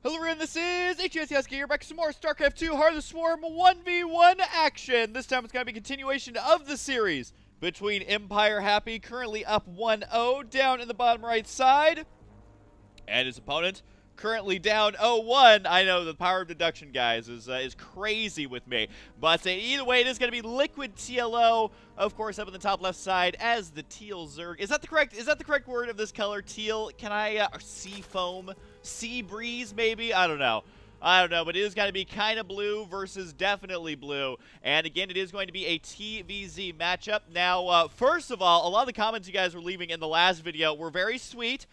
Hello everyone, this is theStC here, back with some more Starcraft 2 Heart of the Swarm 1v1 action. This time it's going to be a continuation of the series between Empire Happy, currently up 1-0, down in the bottom right side, and his opponent currently down 0-1. I know the power of deduction, guys, is crazy with me. But either way, it is going to be Liquid TLO, of course, up in the top left side as the TLZerG. Is that the correct word of this color? Teal? Can I sea foam? Sea breeze, maybe? I don't know, but it is going to be kind of blue versus definitely blue. And again, it is going to be a TvZ matchup. Now, first of all, a lot of the comments you guys were leaving in the last video were very sweet.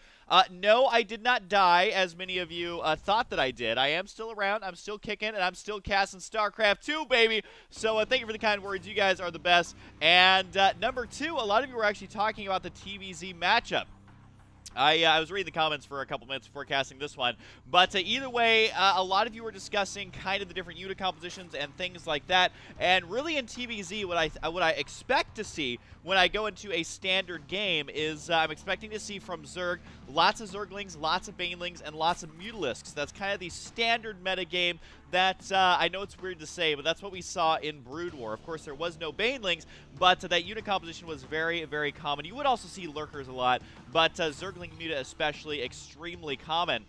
No, I did not die, as many of you thought that I did. I am still around, I'm still kicking, and I'm still casting StarCraft 2, baby. So thank you for the kind words. You guys are the best. And number two, a lot of you were actually talking about the TvZ matchup. I was reading the comments for a couple minutes before casting this one, but either way, a lot of you were discussing kind of the different unit compositions and things like that, and really in TvZ, what I expect to see when I go into a standard game is I'm expecting to see from Zerg lots of Zerglings, lots of Banelings, and lots of Mutalisks. That's kind of the standard meta game that, I know it's weird to say, but that's what we saw in Brood War. Of course, there was no Banelings, but that unit composition was very, very common. You would also see Lurkers a lot, but Zergling Muta especially extremely common.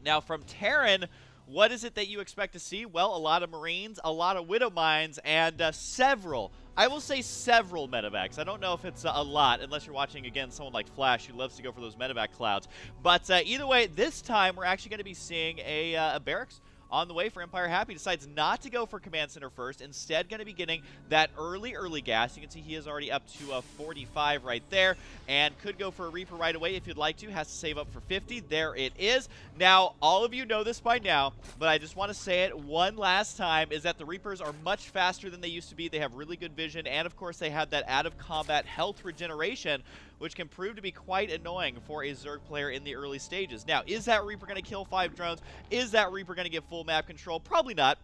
Now, from Terran, what is it that you expect to see? Well, a lot of Marines, a lot of Widow Mines, and several, I will say several medevacs. I don't know if it's a lot, unless you're watching, again, someone like Flash who loves to go for those medevac clouds. But either way, this time we're actually going to be seeing a barracks on the way for Empire Happy. Decides not to go for Command Center first, instead going to be getting that early gas. You can see he is already up to 45 right there, and could go for a Reaper right away if you'd like to. Has to save up for 50. There it is. Now, all of you know this by now, but I just want to say it one last time, is that the Reapers are much faster than they used to be. They have really good vision, and of course they have that out-of-combat health regeneration, which can prove to be quite annoying for a Zerg player in the early stages. Now, is that Reaper going to kill 5 drones? Is that Reaper going to get full map control? Probably not.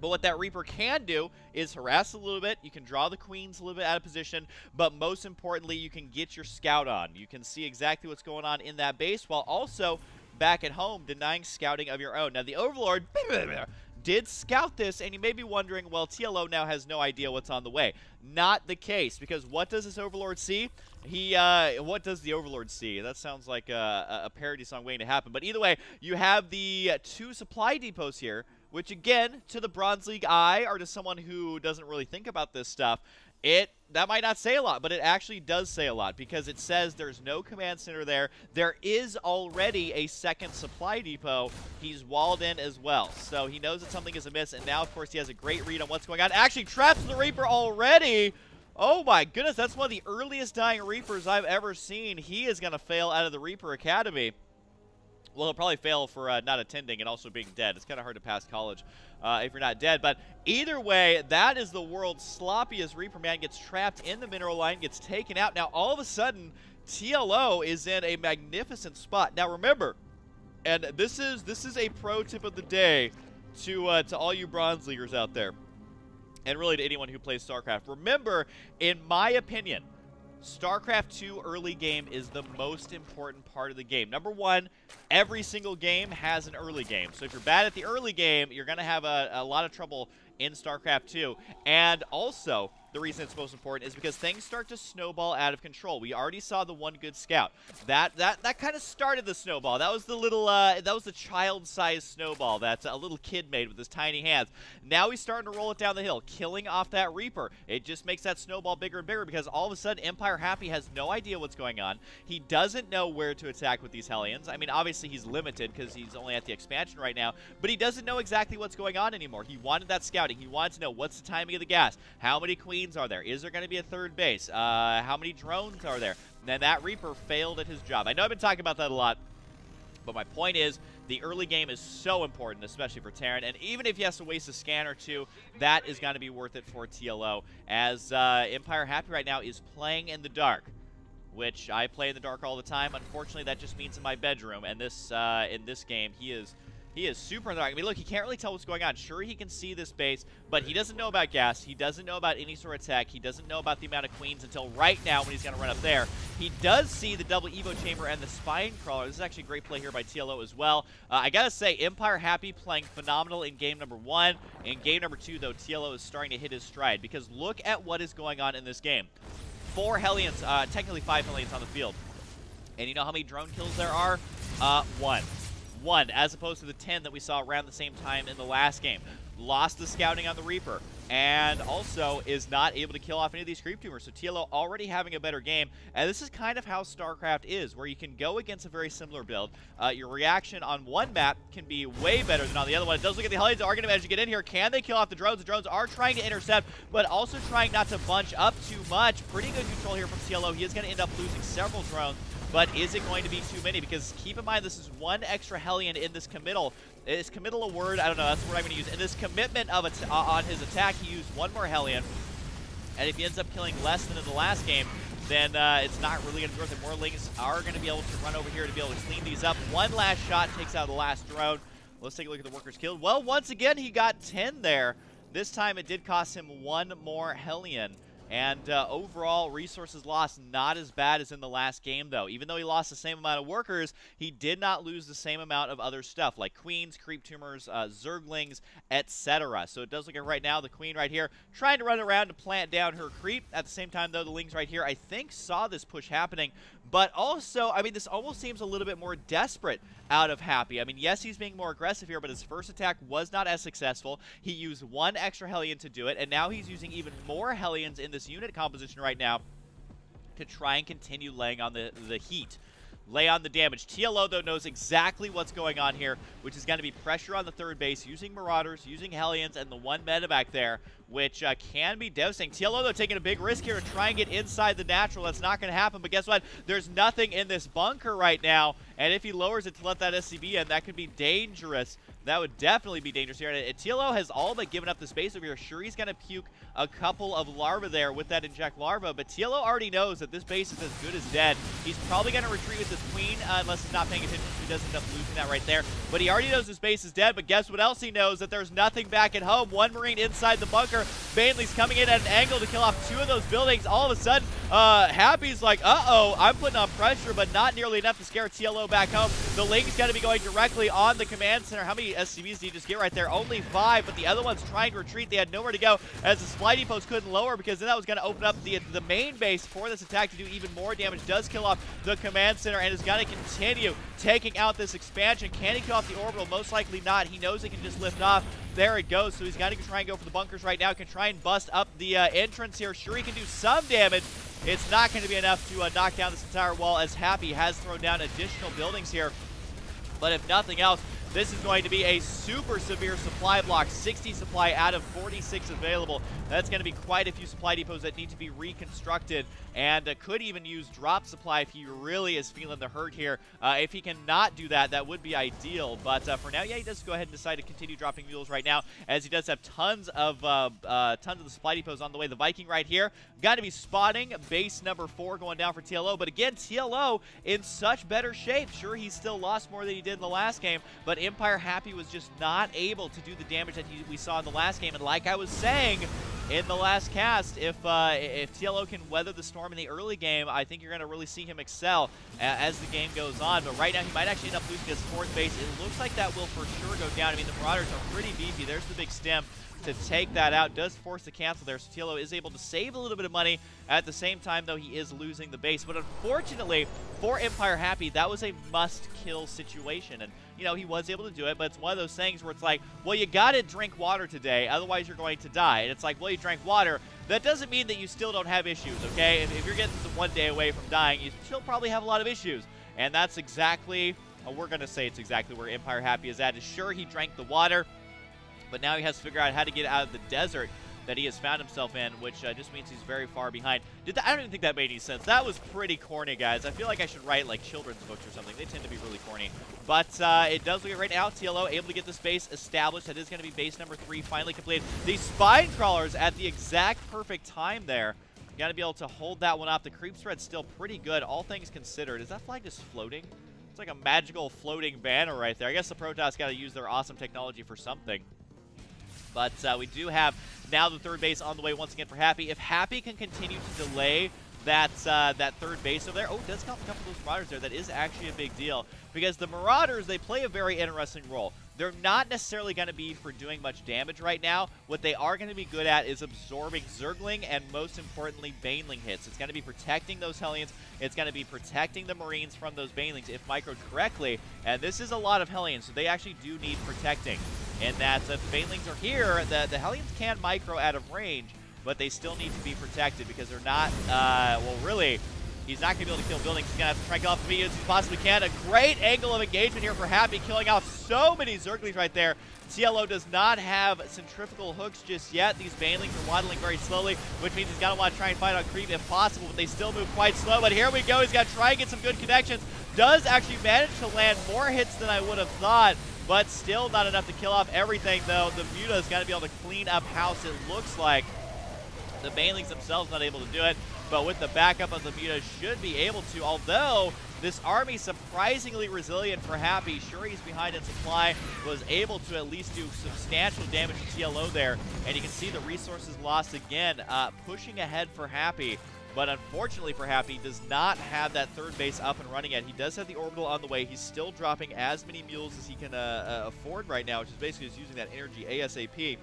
But what that Reaper can do is harass a little bit. You can draw the Queens a little bit out of position, but most importantly, you can get your scout on. You can see exactly what's going on in that base, while also back at home denying scouting of your own. Now, the Overlord did scout this, and you may be wondering, well, TLO now has no idea what's on the way. Not the case, because what does this Overlord see? What does the Overlord see? That sounds like a parody song waiting to happen. But either way, you have the 2 supply depots here, which again, to the Bronze League eye, or to someone who doesn't really think about this stuff, that might not say a lot, but it actually does say a lot, because it says there's no command center there. There is already a second supply depot. He's walled in as well, so he knows that something is amiss, and now, of course, he has a great read on what's going on. Actually traps the Reaper already. Oh my goodness, that's one of the earliest dying Reapers I've ever seen. He is going to fail out of the Reaper Academy. Well, he'll probably fail for not attending and also being dead. It's kind of hard to pass college if you're not dead. But either way, that is the world's sloppiest Reaper. Man gets trapped in the mineral line, gets taken out. Now, all of a sudden, TLO is in a magnificent spot. Now, remember, and this is a pro tip of the day to all you Bronze Leaguers out there, and really to anyone who plays StarCraft. Remember, in my opinion, StarCraft 2 early game is the most important part of the game. Number one, every single game has an early game. So if you're bad at the early game, you're going to have a lot of trouble in StarCraft 2. And also, the reason it's most important is because things start to snowball out of control. We already saw the one good scout. That kind of started the snowball. That was the little, that was the child-sized snowball that a little kid made with his tiny hands. Now he's starting to roll it down the hill, killing off that Reaper. It just makes that snowball bigger and bigger, because all of a sudden Empire Happy has no idea what's going on. He doesn't know where to attack with these Hellions. I mean, obviously he's limited because he's only at the expansion right now, but he doesn't know exactly what's going on anymore. He wanted that scouting. He wanted to know what's the timing of the gas, how many Queens are there, is there going to be a third base, how many drones are there. And then that Reaper failed at his job. I know I've been talking about that a lot, but my point is the early game is so important, especially for Terran, and even if he has to waste a scan or two, that is going to be worth it for TLO, as Empire Happy right now is playing in the dark, which I play in the dark all the time. Unfortunately, that just means in my bedroom, and this in this game, he is He is super in the dark. I mean, look, he can't really tell what's going on. Sure, he can see this base, but he doesn't know about gas. He doesn't know about any sort of tech. He doesn't know about the amount of queens until right now when he's going to run up there. He does see the double Evo chamber and the spine crawler. This is actually a great play here by TLO as well. I got to say, Empire Happy playing phenomenal in game number 1. In game number 2, though, TLO is starting to hit his stride because look at what is going on in this game. 4 Hellions, technically 5 Hellions on the field. And you know how many drone kills there are? 1. 1, as opposed to the 10 that we saw around the same time in the last game. Lost the scouting on the Reaper, and also is not able to kill off any of these creep tumors. So TLO already having a better game, and this is kind of how StarCraft is, where you can go against a very similar build. Your reaction on one map can be way better than on the other one. It does look like the Hellions are going to manage to get in here. Can they kill off the drones? The drones are trying to intercept, but also trying not to bunch up too much. Pretty good control here from TLO. He is going to end up losing several drones. But is it going to be too many? Because keep in mind, this is 1 extra Hellion in this committal. Is committal a word? I don't know. That's the word I'm going to use. In this commitment of on his attack, he used 1 more Hellion. And if he ends up killing less than in the last game, then it's not really going to be worth it. More Lings are going to be able to run over here to be able to clean these up. 1 last shot takes out the last drone. Let's take a look at the workers killed. Well, once again, he got 10 there. This time it did cost him 1 more Hellion. And overall, resources lost not as bad as in the last game, though. Even though he lost the same amount of workers, he did not lose the same amount of other stuff, like queens, creep tumors, zerglings, etc. So it does look like right now, the queen right here, trying to run around to plant down her creep. At the same time, though, the lings right here, I think, saw this push happening. But also, I mean, this almost seems a little bit more desperate out of Happy. I mean, yes, he's being more aggressive here, but his first attack was not as successful. He used 1 extra Hellion to do it, and now he's using even more Hellions in this unit composition right now to try and continue laying on the heat. Lay on the damage. TLO, though, knows exactly what's going on here, which is going to be pressure on the third base, using Marauders, using Hellions, and the 1 meta back there, which can be devastating. TLO, though, taking a big risk here to try and get inside the natural. That's not going to happen, but guess what? There's nothing in this bunker right now, and if he lowers it to let that SCB in, that could be dangerous. That would definitely be dangerous here. And TLO has all but given up the space over here. Sure, he's going to puke a couple of larvae there with that inject larva, but TLO already knows that this base is as good as dead. He's probably going to retreat with this queen unless he's not paying attention, so he does end up losing that right there. But he already knows his base is dead, but guess what else he knows? That there's nothing back at home. 1 Marine inside the bunker. Bainley's coming in at an angle to kill off 2 of those buildings. All of a sudden, Happy's like, uh-oh, I'm putting on pressure, but not nearly enough to scare TLO back home. The Ling's got to be going directly on the command center. How many SCVs did you just get right there? Only 5, but the other one's trying to retreat. They had nowhere to go as the supply depots couldn't lower, because then that was going to open up the main base for this attack to do even more damage. Does kill off the command center and is going to continue taking out this expansion. Can he kill off the orbital? Most likely not. He knows he can just lift off. There it goes. So he's got to try and go for the bunkers right now. Can try and bust up the entrance here. Sure, he can do some damage. It's not going to be enough to knock down this entire wall, as Happy has thrown down additional buildings here. But if nothing else, this is going to be a super severe supply block. 60 supply out of 46 available. That's going to be quite a few supply depots that need to be reconstructed, and could even use drop supply if he really is feeling the hurt here. If he cannot do that, that would be ideal. But for now, yeah, he does go ahead and decide to continue dropping mules right now, as he does have tons of the supply depots on the way. The Viking right here, got to be spotting base number 4 going down for TLO. But again, TLO in such better shape. Sure, he still lost more than he did in the last game, but Empire Happy was just not able to do the damage that we saw in the last game. And like I was saying in the last cast, if TLO can weather the storm in the early game, I think you're going to really see him excel as the game goes on. But right now, he might actually end up losing his 4th base. It looks like that will for sure go down. I mean, the Marauders are pretty beefy. There's the big stem to take that out. Does force the cancel there, so TLO is able to save a little bit of money. At the same time, though, he is losing the base. But unfortunately, for Empire Happy, that was a must-kill situation. And, you know, he was able to do it, but it's one of those things where it's like, well, you got to drink water today, otherwise you're going to die. And it's like, well, you drank water. That doesn't mean that you still don't have issues, okay? If you're getting 1 day away from dying, you still probably have a lot of issues. And that's exactly, we're going to say it's exactly where Empire Happy is at. Is sure, he drank the water, but now he has to figure out how to get out of the desert that he has found himself in, which just means he's very far behind. I don't even think that made any sense. That was pretty corny, guys. I feel like I should write like children's books or something. They tend to be really corny. But it does look at right now, TLO able to get this base established. That is going to be base number 3 finally completed. These spine crawlers at the exact perfect time there. Got to be able to hold that one off. The creep spread's still pretty good, all things considered. Is that flag just floating? It's like a magical floating banner right there. I guess the Protoss got to use their awesome technology for something. But we do have now the third base on the way once again for Happy. If Happy can continue to delay that third base over there. Oh, it does count a couple of those Marauders there. That is actually a big deal. Because the Marauders, they play a very interesting role. They're not necessarily going to be for doing much damage right now. What they are going to be good at is absorbing Zergling and, most importantly, Baneling hits. It's going to be protecting those Hellions. It's going to be protecting the Marines from those Banelings if microed correctly. And this is a lot of Hellions, so they actually do need protecting. And that if the Banelings are here, the Hellions can micro out of range, but they still need to be protected because they're not, well, really, he's not going to be able to kill buildings. He's going to have to try and kill off the minions as he possibly can. A great angle of engagement here for Happy, killing off so many Zerglings right there. TLO does not have centrifugal hooks just yet. These Banelings are waddling very slowly, which means he's going to want to try and fight on creep if possible, but they still move quite slow. But here we go. He's got to try and get some good connections. Does actually manage to land more hits than I would have thought, but still not enough to kill off everything, though. The Muta's got to be able to clean up house, it looks like. The Banelings themselves not able to do it, but with the backup of the Muta should be able to, although this army surprisingly resilient for Happy. Sure, he's behind in supply, was able to at least do substantial damage to TLO there, and you can see the resources lost again, pushing ahead for Happy. But unfortunately for Happy, does not have that third base up and running yet. He does have the orbital on the way. He's still dropping as many mules as he can afford right now, which is basically just using that energy ASAP.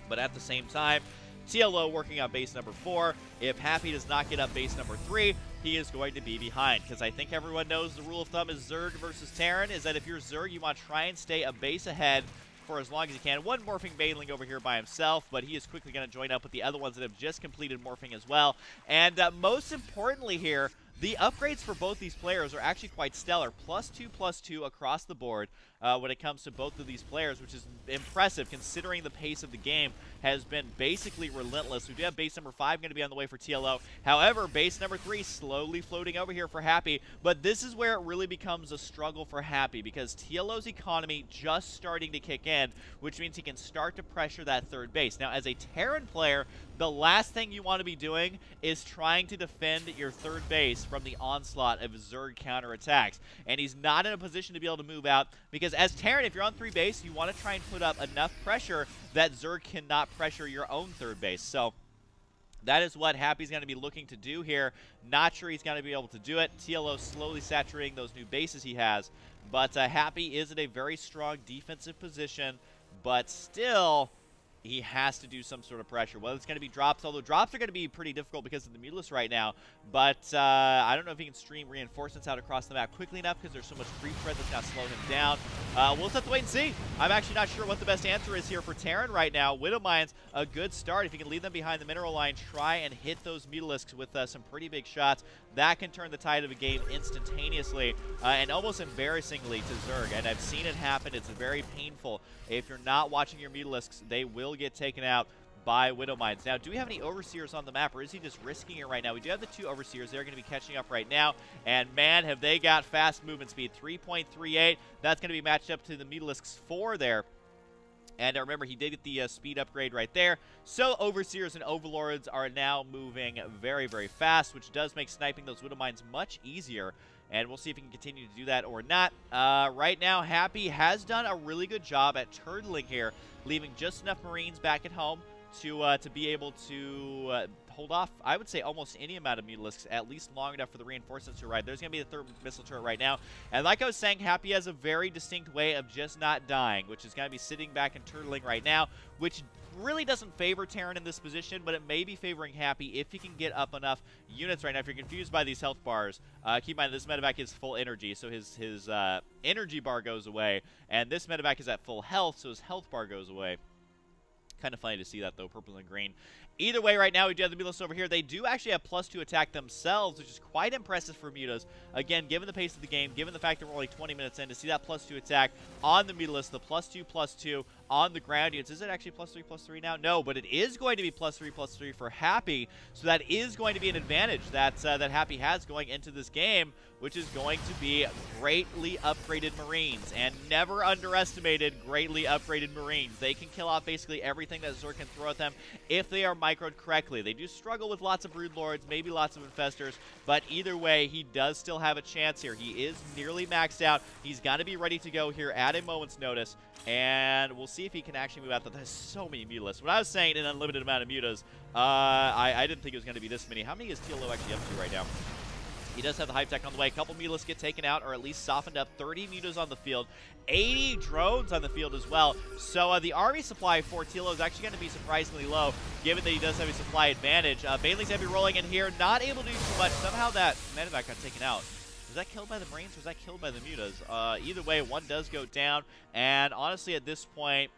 But at the same time, TLO working on base number 4. If Happy does not get up base number 3, he is going to be behind. Because I think everyone knows the rule of thumb is Zerg versus Terran, is that if you're Zerg, you want to try and stay a base ahead for as long as you can. One morphing Baneling over here by himself, but he is quickly going to join up with the other ones that have just completed morphing as well. And most importantly here, the upgrades for both these players are actually quite stellar. +2/+2 across the board when it comes to both of these players, which is impressive considering the pace of the game has been basically relentless. We do have base number 5 going to be on the way for TLO. However, base number 3 slowly floating over here for Happy. But this is where it really becomes a struggle for Happy because TLO's economy just starting to kick in, which means he can start to pressure that third base. Now, as a Terran player, the last thing you want to be doing is trying to defend your third base from the onslaught of Zerg counterattacks. And he's not in a position to be able to move out because as Terran, if you're on 3 base, you want to try and put up enough pressure that Zerg cannot pressure your own third base. So that is what Happy's going to be looking to do here. Not sure he's going to be able to do it. TLO slowly saturating those new bases he has. But Happy is in a very strong defensive position, but still he has to do some sort of pressure. Whether it's going to be drops, although drops are going to be pretty difficult because of the Mutalisk right now. But I don't know if he can stream reinforcements out across the map quickly enough because there's so much creep threat that's going to slow him down. We'll just have to wait and see. I'm actually not sure what the best answer is here for Terran right now. Widowmines, a good start. If you can leave them behind the mineral line, try and hit those Mutalisks with some pretty big shots. That can turn the tide of a game instantaneously and almost embarrassingly to Zerg. And I've seen it happen. It's very painful. If you're not watching your Mutalisks, they will get taken out by Widowmines. Now, do we have any Overseers on the map, or is he just risking it right now? We do have the 2 Overseers. They're going to be catching up right now, and man, have they got fast movement speed. 3.38. That's going to be matched up to the Mutalisks 4 there. And remember, he did get the speed upgrade right there. So Overseers and Overlords are now moving very, very fast, which does make sniping those Widowmines much easier. And we'll see if he can continue to do that or not. Right now, Happy has done a really good job at turtling here, leaving just enough Marines back at home to be able to hold off, I would say, almost any amount of Mutalisks, at least long enough for the reinforcements to arrive. There's going to be the 3rd missile turret right now. And like I was saying, Happy has a very distinct way of just not dying, which is going to be sitting back and turtling right now, which really doesn't favor Terran in this position, but it may be favoring Happy if he can get up enough units right now. If you're confused by these health bars, keep in mind this medevac is full energy, so his energy bar goes away, and this medevac is at full health, so his health bar goes away. Kind of funny to see that, though, purple and green. Either way, right now, we do have the Mutalisks over here. They do actually have +2 attack themselves, which is quite impressive for Mutas. Again, given the pace of the game, given the fact that we're only 20 minutes in, to see that +2 attack on the Mutalisks, the +2/+2 on the ground units. Is it actually +3/+3 now? No, but it is going to be +3/+3 for Happy, so that is going to be an advantage that Happy has going into this game, which is going to be greatly upgraded Marines. And never underestimated greatly upgraded Marines. They can kill off basically everything that Zerg can throw at them if they are microed correctly. They do struggle with lots of Broodlords, maybe lots of Infestors, but either way, he does still have a chance here. He is nearly maxed out. He's got to be ready to go here at a moment's notice, and we'll see if he can actually move out. There's so many Mutalisks. What I was saying, an unlimited amount of Mutas, I didn't think it was going to be this many. How many is TLO actually up to right now? He does have the hype tech on the way. A couple Mutalisks get taken out, or at least softened up. 30 Mutas on the field. 80 drones on the field as well. So the army supply for TLO is actually going to be surprisingly low, given that he does have a supply advantage. Baneling's going to be rolling in here, not able to do too much. Somehow that medevac got taken out. Was that killed by the Marines, or was that killed by the Mutas? Either way, one does go down, and honestly, at this point,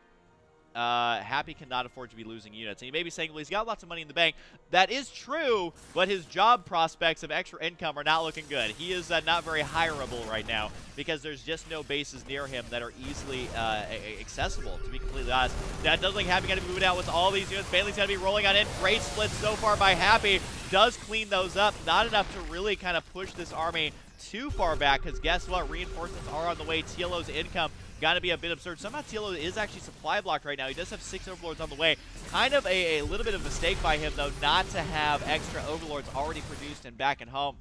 Happy cannot afford to be losing units. And you may be saying, well, he's got lots of money in the bank. That is true, but his job prospects of extra income are not looking good. He is not very hireable right now because there's just no bases near him that are easily accessible, to be completely honest. That does look like Happy going to be moving out with all these units. Bailey's going to be rolling on in. Great splits so far by Happy. Does clean those up. Not enough to really kind of push this army too far back, because guess what? Reinforcements are on the way. TLO's income got to be a bit absurd. Somehow TLO is actually supply blocked right now. He does have 6 Overlords on the way. Kind of a little bit of a mistake by him, though, not to have extra Overlords already produced and back at home.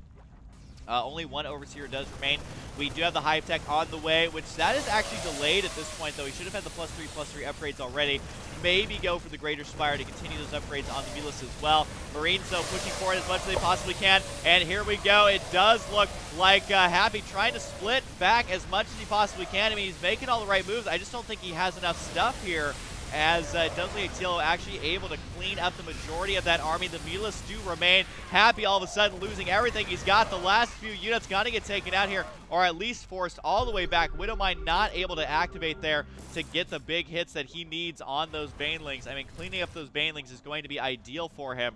Only 1 Overseer does remain. We do have the Hive Tech on the way, which that is actually delayed at this point, though. He should have had the +3/+3 upgrades already. Maybe go for the Greater Spire to continue those upgrades on the Mulis as well. Marines, though, pushing forward as much as they possibly can. And here we go. It does look like Happy trying to split back as much as he possibly can. I mean, he's making all the right moves. I just don't think he has enough stuff here, as it does look like TLO actually able to clean up the majority of that army. The Mulis do remain. Happy all of a sudden losing everything he's got. The last few units got to get taken out here, or at least forced all the way back. Widowmine not able to activate there to get the big hits that he needs on those Banelings. I mean, cleaning up those Banelings is going to be ideal for him.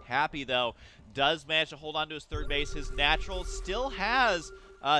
Happy, though, does manage to hold on to his third base. His natural still has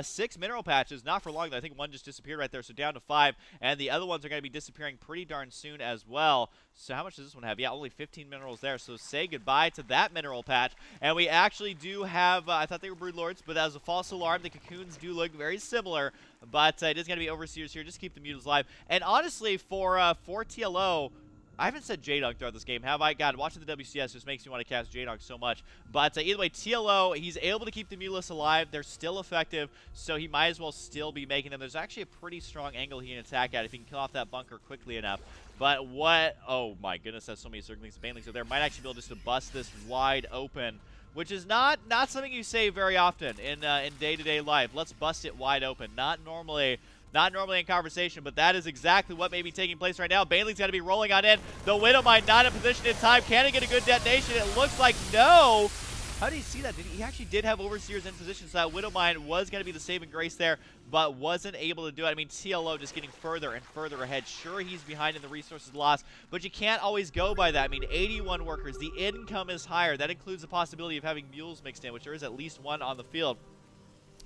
6 mineral patches, not for long though. I think one just disappeared right there, so down to 5, and the other ones are going to be disappearing pretty darn soon as well. So how much does this one have? Yeah, only 15 minerals there, so say goodbye to that mineral patch. And we actually do have, I thought they were Broodlords, but as a false alarm, the cocoons do look very similar, but it is going to be Overseers here. Just keep the mutants alive. And honestly, for TLO, I haven't said J-Dunk throughout this game, have I? God, watching the WCS just makes me want to cast J-Dunk so much. But either way, TLO, he's able to keep the Mutalisks alive. They're still effective, so he might as well still be making them. There's actually a pretty strong angle he can attack at if he can kill off that bunker quickly enough. But what? Oh my goodness, that's so many Zerglings and Banelings are there. Might actually be able just to bust this wide open, which is not something you say very often in day-to-day life. Let's bust it wide open. Not normally in conversation, but that is exactly what may be taking place right now. Baneling's got to be rolling on in. The Widowmine not in position in time. Can he get a good detonation? It looks like no. How did he see that? He actually did have Overseers in position, so that Widowmine was going to be the saving grace there, but wasn't able to do it. I mean, TLO just getting further and further ahead. Sure, he's behind in the resources lost, but you can't always go by that. I mean, 81 workers. The income is higher. That includes the possibility of having mules mixed in, which there is at least one on the field.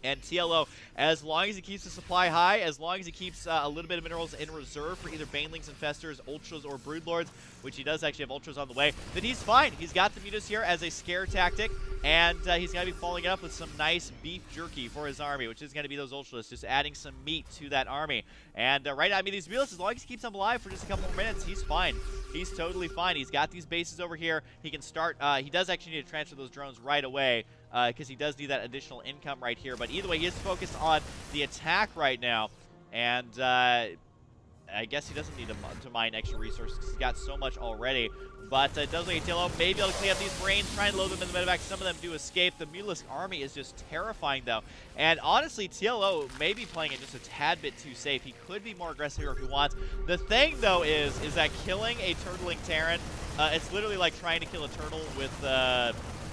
And TLO, as long as he keeps the supply high, as long as he keeps a little bit of minerals in reserve for either Banelings, Infestors, Ultras, or Broodlords, which he does actually have Ultras on the way, then he's fine. He's got the Mutas here as a scare tactic, and he's going to be following it up with some nice beef jerky for his army, which is going to be those Ultras, just adding some meat to that army. And right now, I mean, these Mutas, as long as he keeps them alive for just a couple more minutes, he's fine. He's totally fine. He's got these bases over here. He can start, he does actually need to transfer those drones right away, because he does need that additional income right here. But either way, he is focused on the attack right now, and I guess he doesn't need to mine extra resources because he's got so much already. But it does look like TLO may be able to clean up these Marines, try and load them in the medevac. Some of them do escape. The Mutalisk army is just terrifying, though. And honestly, TLO may be playing it just a tad bit too safe. He could be more aggressive here if he wants. The thing, though, is that killing a turtling Terran, it's literally like trying to kill a turtle with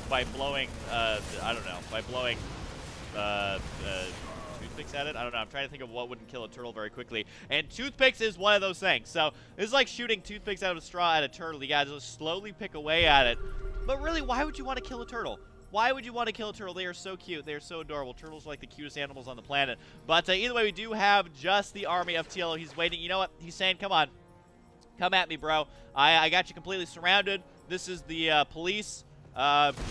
by blowing, I don't know, by blowing toothpicks at it. I don't know. I'm trying to think of what wouldn't kill a turtle very quickly. And toothpicks is one of those things. So this is like shooting toothpicks out of a straw at a turtle. You guys just slowly pick away at it. But really, why would you want to kill a turtle? Why would you want to kill a turtle? They are so cute. They are so adorable. Turtles are like the cutest animals on the planet. But either way, we do have just the army of TLO. He's waiting. You know what? He's saying, come on. Come at me, bro. I got you completely surrounded. This is the police.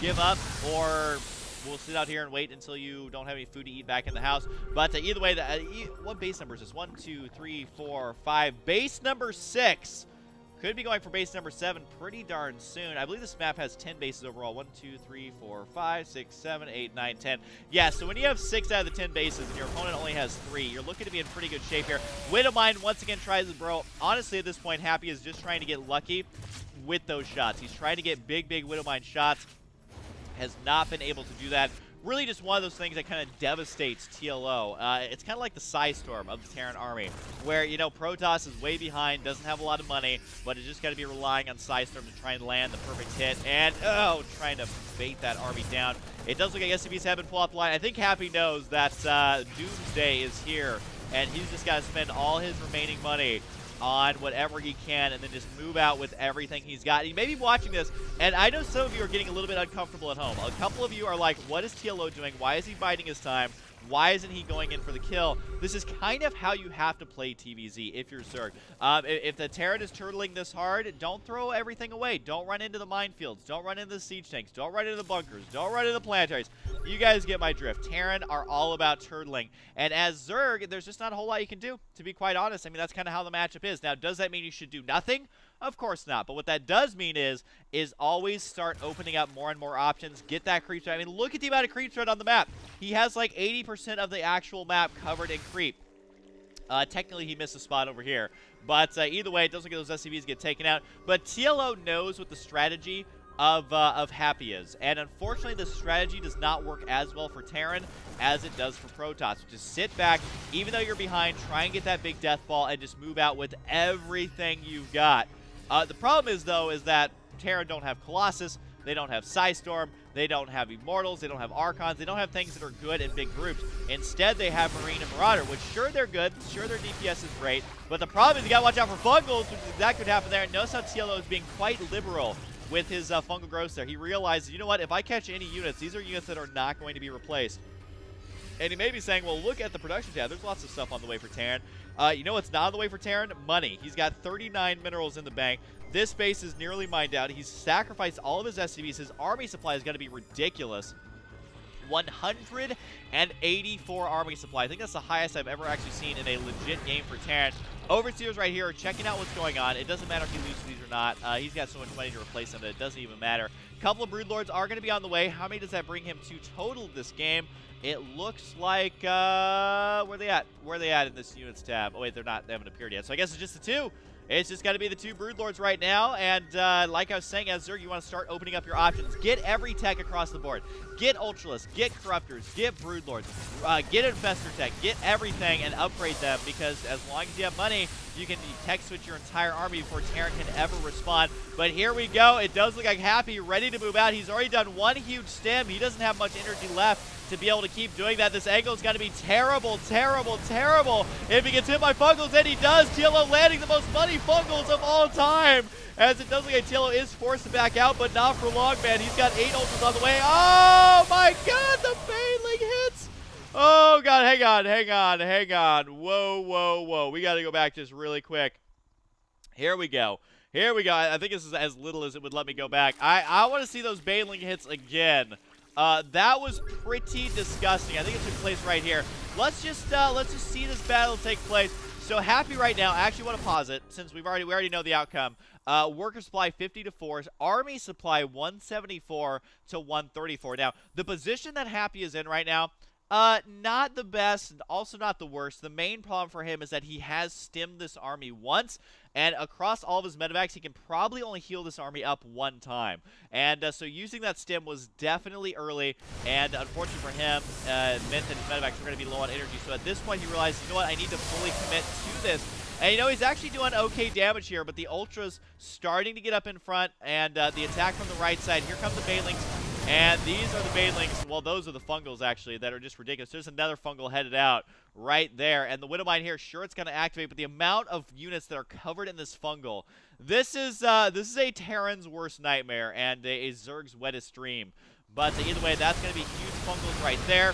Give up, or we'll sit out here and wait until you don't have any food to eat back in the house. But either way, what base number is this? 1, 2, 3, 4, 5. Base number 6 Could be going for base number 7 pretty darn soon. I believe this map has 10 bases overall. 1, 2, 3, 4, 5, 6, 7, 8, 9, 10. Yeah, so when you have 6 out of the 10 bases and your opponent only has 3, you're looking to be in pretty good shape here. Widowmine once again tries to bro. Honestly, at this point, Happy is just trying to get lucky with those shots. He's trying to get big Widowmine shots. Has not been able to do that. Really just one of those things that kind of devastates TLO. It's kind of like the Psystorm of the Terran army, where, you know, Protoss is way behind, doesn't have a lot of money, but it's just got to be relying on Psystorm to try and land the perfect hit, and, oh, trying to bait that army down. It does look like SCVs have been pulled off the line. I think Happy knows that Doomsday is here, and he's just got to spend all his remaining money on whatever he can and then just move out with everything he's got. You may be watching this, and I know some of you are getting a little bit uncomfortable at home. A couple of you are like, what is TLO doing? Why is he biding his time? Why isn't he going in for the kill? This is kind of how you have to play TvZ if you're Zerg. If the Terran is turtling this hard, don't throw everything away. Don't run into the minefields. Don't run into the siege tanks. Don't run into the bunkers. Don't run into the planetaries. You guys get my drift. Terran are all about turtling. And as Zerg, there's just not a whole lot you can do, to be quite honest. I mean, that's kind of how the matchup is. Now, does that mean you should do nothing? Of course not. But what that does mean is always start opening up more and more options. Get that creep threat. I mean, look at the amount of creep threat on the map. He has like 80% of the actual map covered in creep. Technically, he missed a spot over here. But either way, it doesn't get those SCVs get taken out. But TLO knows what the strategy of Happy is. And unfortunately, the strategy does not work as well for Terran as it does for Protoss. Just sit back, even though you're behind, try and get that big death ball and just move out with everything you've got. The problem is, though, is that Terran don't have Colossus, they don't have Psystorm, they don't have Immortals, they don't have Archons, they don't have things that are good in big groups. Instead, they have Marine and Marauder, which sure they're good, sure their DPS is great, but the problem is you gotta watch out for fungals, which is that could happen there. And notice how TLO is being quite liberal with his fungal growth there. He realizes, you know what, if I catch any units, these are units that are not going to be replaced. And he may be saying, well, look at the production tab. There's lots of stuff on the way for Terran. You know what's not on the way for Terran? Money. He's got 39 minerals in the bank. This base is nearly mined out. He's sacrificed all of his SCVs. His army supply is going to be ridiculous. 184 army supply. I think that's the highest I've ever actually seen in a legit game for Terran. Overseers right here are checking out what's going on. It doesn't matter if he loses these or not. He's got so much money to replace them that it doesn't even matter. A couple of Broodlords are going to be on the way. How many does that bring him to total this game? It looks like, where they at? Where are they at in this units tab? Oh, wait, they're not. They haven't appeared yet. So I guess it's just the 2. It's just got to be the 2 Broodlords right now, and like I was saying, as Zerg, you want to start opening up your options. Get every tech across the board. Get Ultralists, get Corruptors, get Broodlords, get Infestor tech, get everything and upgrade them, because as long as you have money, you can tech switch your entire army before Terran can ever respond. But here we go. It does look like Happy ready to move out. He's already done one huge stem. He doesn't have much energy left to be able to keep doing that. This angle's got to be terrible, terrible, terrible. If he gets hit by fungals, and he does. TLO landing the most money fungals of all time. As it does look like TLO is forced to back out, but not for long, man. He's got 8 ultras on the way. Oh, my God, the Baneling hits. Oh, God, hang on, hang on, hang on. Whoa, whoa, whoa. We got to go back just really quick. Here we go. Here we go. I think this is as little as it would let me go back. I want to see those Baneling hits again. That was pretty disgusting. I think it took place right here. Let's just see this battle take place. So Happy right now. I actually want to pause it since we already know the outcome. Worker supply 50 to 4. Army supply 174 to 134. Now, the position that Happy is in right now, not the best, also not the worst. The main problem for him is that he has stemmed this army once, and across all of his medevacs, he can probably only heal this army up 1 time. And so using that stem was definitely early, and unfortunately for him, meant that his medevacs were going to be low on energy. So at this point, he realized, you know what, I need to fully commit to this. And, you know, he's actually doing okay damage here, but the Ultras starting to get up in front, and the attack from the right side. Here come the Banelings. And these are the Banelings. Well, those are the Fungals, actually, that are just ridiculous. There's another Fungal headed out right there. And the Widowmine here, sure, it's going to activate, but the amount of units that are covered in this Fungal, this is a Terran's worst nightmare and a Zerg's wettest dream. But either way, that's going to be huge Fungals right there.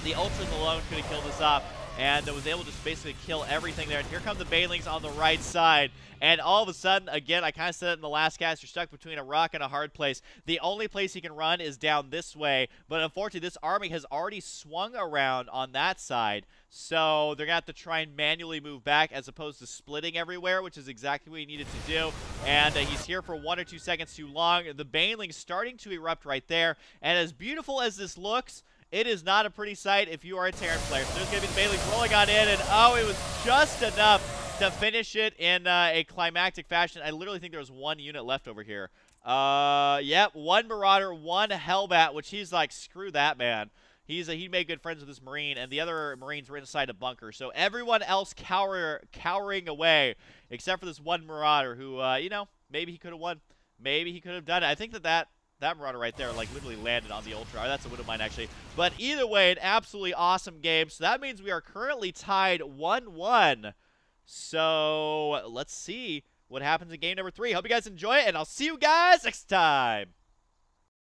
The Ultras alone could have killed this off. and was able to just basically kill everything there. And here come the banelings on the right side. And all of a sudden, again, I kind of said it in the last cast, you're stuck between a rock and a hard place. The only place he can run is down this way, but unfortunately, this army has already swung around on that side, so they're going to have to try and manually move back as opposed to splitting everywhere, which is exactly what he needed to do. And he's here for 1 or 2 seconds too long. The baneling's starting to erupt right there, and as beautiful as this looks, it is not a pretty sight if you are a Terran player. So there's going to be the banelings rolling on in, and oh, it was just enough to finish it in a climactic fashion. I literally think there was 1 unit left over here. Yep, 1 Marauder, 1 Hellbat, which he's like, screw that, man. He made good friends with this Marine, and the other Marines were inside a bunker. So everyone else cowering away, except for this 1 Marauder who, you know, maybe he could have won. Maybe he could have done it. I think that Marauder right there, like, literally landed on the Ultra. That's a Widow Mine, actually. But either way, an absolutely awesome game. So that means we are currently tied 1-1. So let's see what happens in game number 3. Hope you guys enjoy it, and I'll see you guys next time.